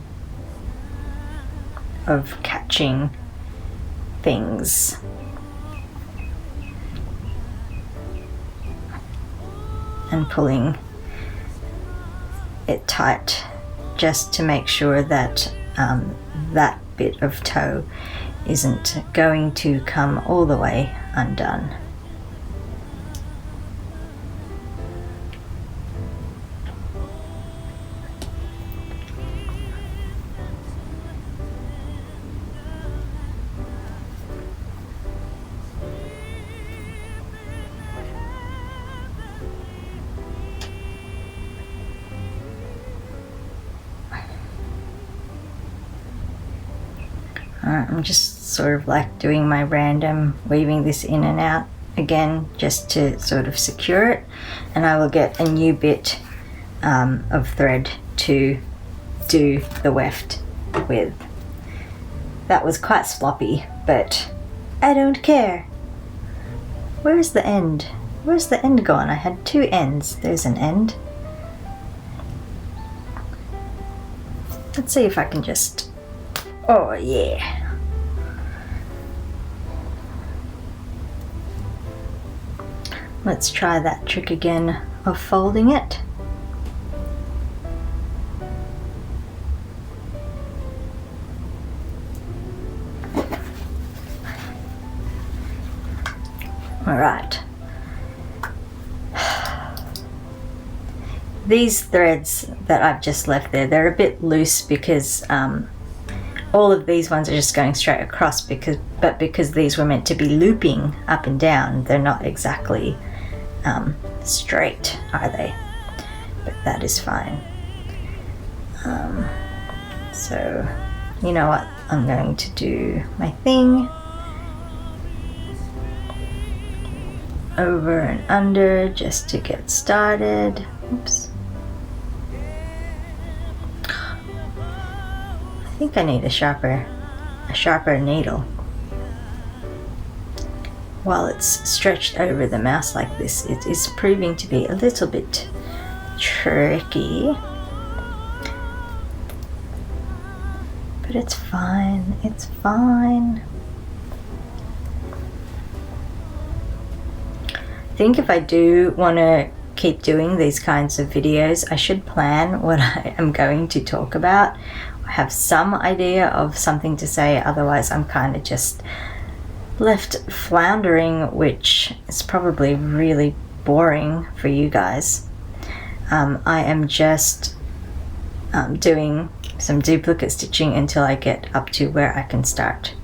of catching things. And pulling it tight just to make sure that that bit of toe isn't going to come all the way undone. I'm just sort of like doing my random weaving this in and out again just to sort of secure it, and I will get a new bit of thread to do the weft with. That was quite sloppy, but I don't care. Where's the end? Where's the end gone? I had two ends. There's an end. Let's see if I can just... Oh yeah. Let's try that trick again of folding it. All right. These threads that I've just left there, they're a bit loose because all of these ones are just going straight across because these were meant to be looping up and down, they're not exactly straight, are they? But that is fine. So you know what, I'm going to do my thing over and under just to get started. Oops. I think I need a sharper needle. While it's stretched over the mouse like this, it is proving to be a little bit tricky. But it's fine, it's fine. I think if I do want to keep doing these kinds of videos, I should plan what I am going to talk about. I have some idea of something to say, otherwise I'm kind of just left floundering, which is probably really boring for you guys. I am just doing some duplicate stitching until I get up to where I can start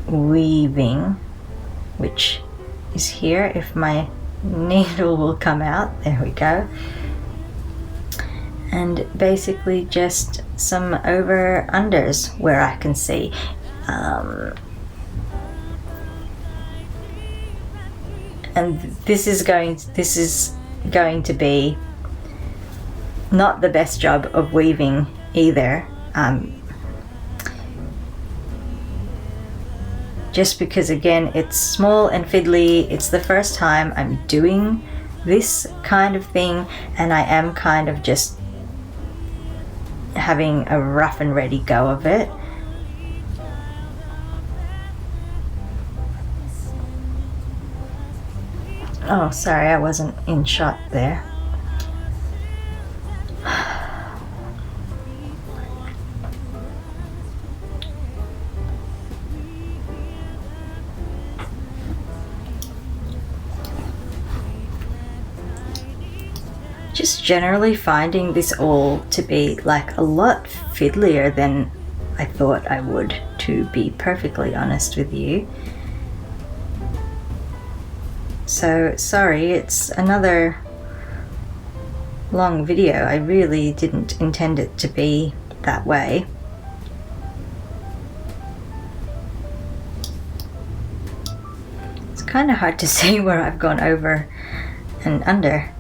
weaving, which is here. If my needle will come out, there we go. And basically just some over unders where I can see. And this is going to be not the best job of weaving either, just because again it's small and fiddly. It's the first time I'm doing this kind of thing, and I am kind of just having a rough and ready go of it. Oh, sorry, I wasn't in shot there. Just generally finding this all to be like a lot fiddlier than I thought I would, to be perfectly honest with you. So sorry, it's another long video. I really didn't intend it to be that way. It's kind of hard to see where I've gone over and under.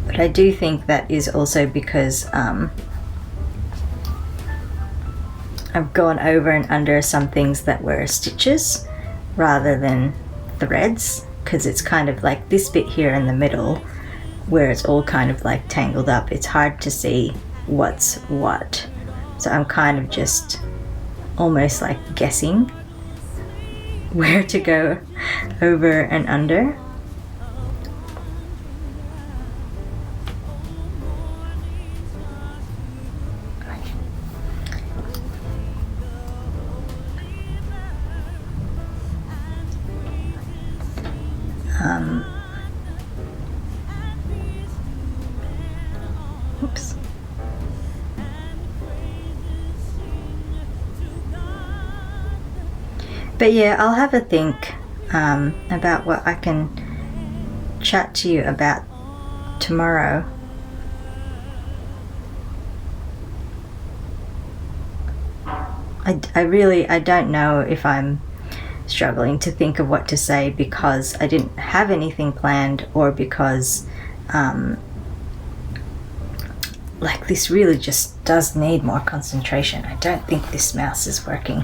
But I do think that is also because I've gone over and under some things that were stitches rather than threads, because it's kind of like this bit here in the middle where it's all kind of like tangled up. It's hard to see what's what. So I'm kind of just almost like guessing where to go over and under. Oops. But yeah, I'll have a think about what I can chat to you about tomorrow. I don't know if I'm struggling to think of what to say because I didn't have anything planned, or because like this really just does need more concentration. I don't think this mouse is working.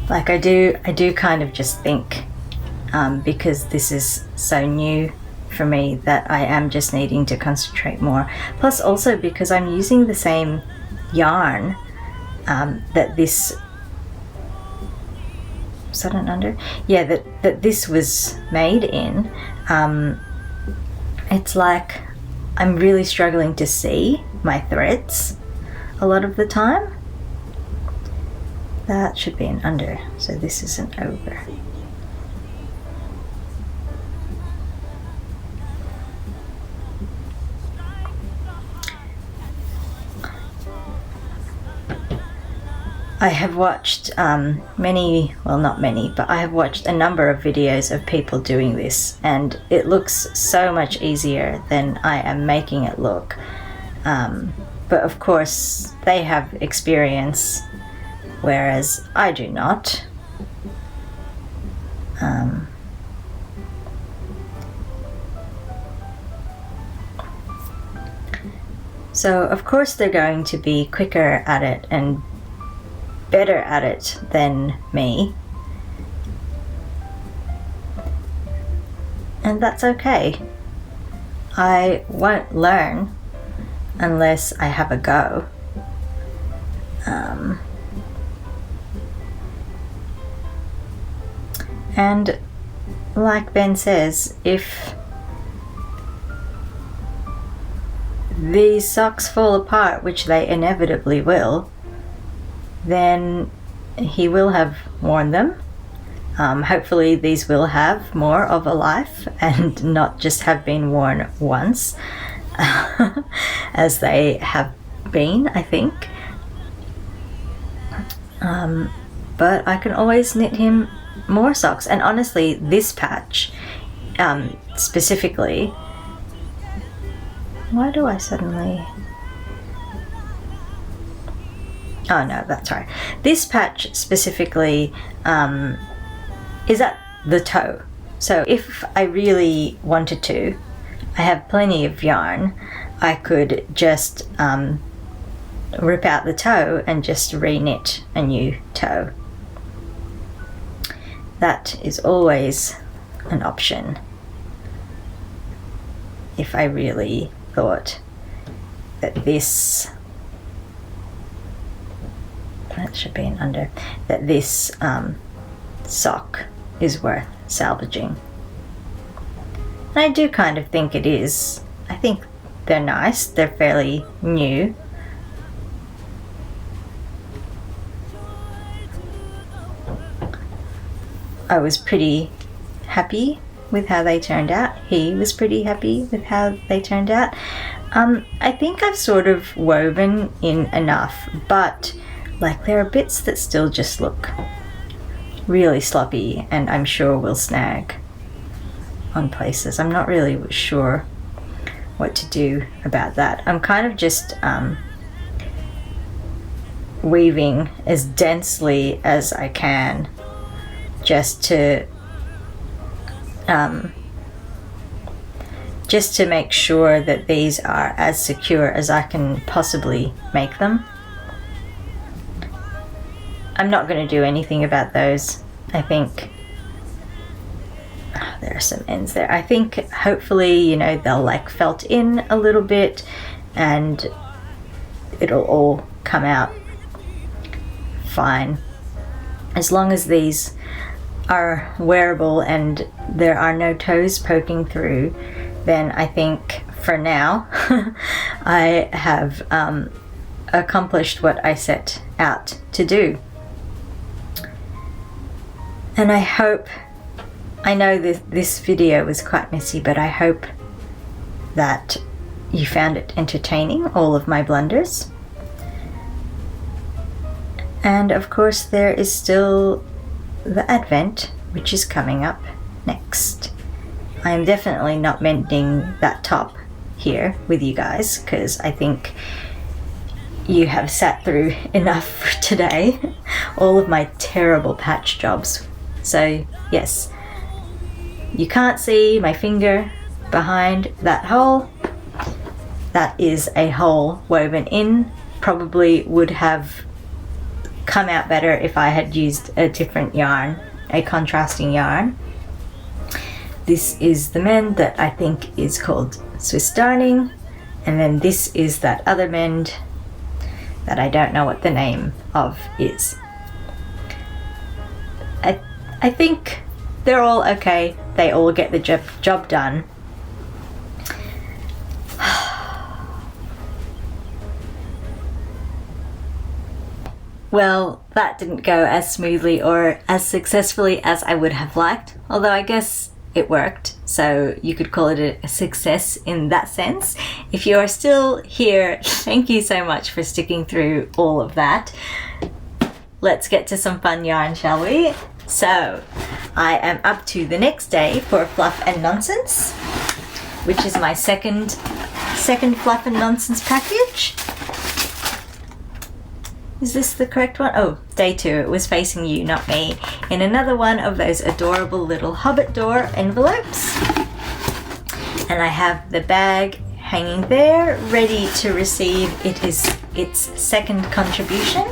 Like I do kind of just think because this is so new for me that I am just needing to concentrate more. Plus also because I'm using the same yarn that this, is that an under? Yeah, that this was made in. It's like I'm really struggling to see my threads a lot of the time. That should be an under, so this is an over. I have watched many, well not many, but I have watched a number of videos of people doing this, and it looks so much easier than I am making it look. But of course they have experience, whereas I do not. So of course they're going to be quicker at it and better at it than me, and that's okay. I won't learn unless I have a go. And like Ben says, if these socks fall apart, which they inevitably will, then he will have worn them. Hopefully these will have more of a life and not just have been worn once, as they have been, I think. But I can always knit him more socks, and honestly this patch specifically, why do I suddenly... Oh no, that's right. This patch specifically is at the toe. So if I really wanted to, I have plenty of yarn, I could just rip out the toe and just re-knit a new toe. That is always an option if I really thought that this... that should be an under, that this sock is worth salvaging. And I do kind of think it is. I think they're nice, they're fairly new. I was pretty happy with how they turned out. He was pretty happy with how they turned out. I think I've sort of woven in enough, but like there are bits that still just look really sloppy and I'm sure will snag on places. I'm not really sure what to do about that. I'm kind of just weaving as densely as I can, just to make sure that these are as secure as I can possibly make them. I'm not going to do anything about those. I think there are some ends there. I think hopefully, you know, they'll like felt in a little bit and it'll all come out fine. As long as these are wearable and there are no toes poking through, then I think for now I have accomplished what I set out to do. And I hope, I know this video was quite messy, but I hope that you found it entertaining, all of my blunders. And of course there is still the Advent, which is coming up next. I am definitely not mending that top here with you guys, because I think you have sat through enough for today. All of my terrible patch jobs. So yes, you can't see my finger behind that hole. That is a hole woven in. Probably would have come out better if I had used a different yarn, a contrasting yarn. This is the mend that I think is called Swiss darning, and then this is that other mend that I don't know what the name of is. I think they're all okay. They all get the job done. Well, that didn't go as smoothly or as successfully as I would have liked, although I guess it worked, so you could call it a success in that sense. If you are still here, thank you so much for sticking through all of that. Let's get to some fun yarn, shall we? So, I am up to the next day for Fluff and Nonsense, which is my second Fluff and Nonsense package. Is this the correct one? Oh, day 2. It was facing you, not me. In another one of those adorable little Hobbit door envelopes. And I have the bag hanging there, ready to receive its second contribution.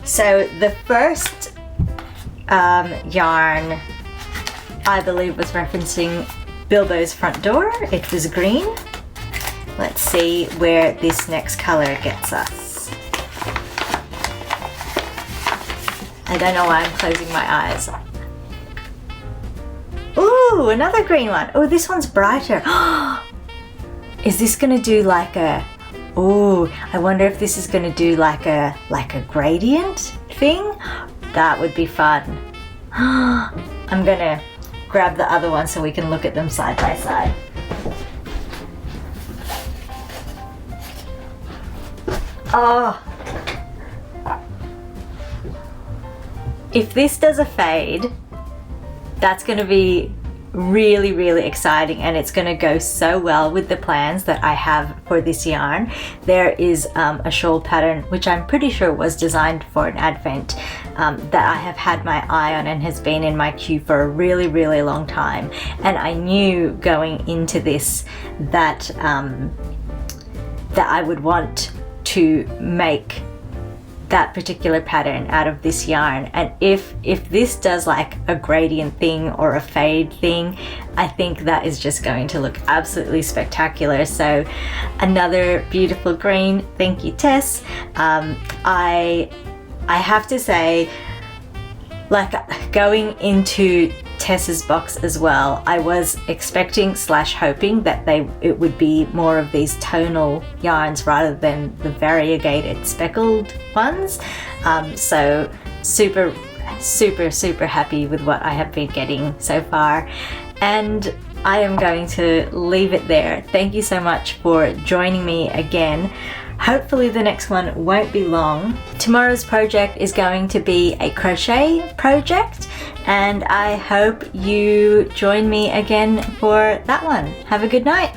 So the first yarn, I believe, was referencing Bilbo's front door. It was green. Let's see where this next color gets us. I don't know why I'm closing my eyes. Ooh, another green one. Oh, this one's brighter. Is this gonna do like a... Ooh, I wonder if this is gonna do like a gradient thing? That would be fun. I'm gonna grab the other one so we can look at them side by side. Oh, if this does a fade, that's going to be really, really exciting, and it's going to go so well with the plans that I have for this yarn. There is a shawl pattern which I'm pretty sure was designed for an advent that I have had my eye on and has been in my queue for a really, really long time, and I knew going into this that that I would want to make that particular pattern out of this yarn. And if this does like a gradient thing or a fade thing, I think that is just going to look absolutely spectacular. So another beautiful green. Thank you, Tess. I have to say, like, going into Tess's box as well, I was expecting / hoping that it would be more of these tonal yarns rather than the variegated speckled ones. So super happy with what I have been getting so far, and I am going to leave it there. Thank you so much for joining me again. Hopefully the next one won't be long. Tomorrow's project is going to be a crochet project, and I hope you join me again for that one. Have a good night.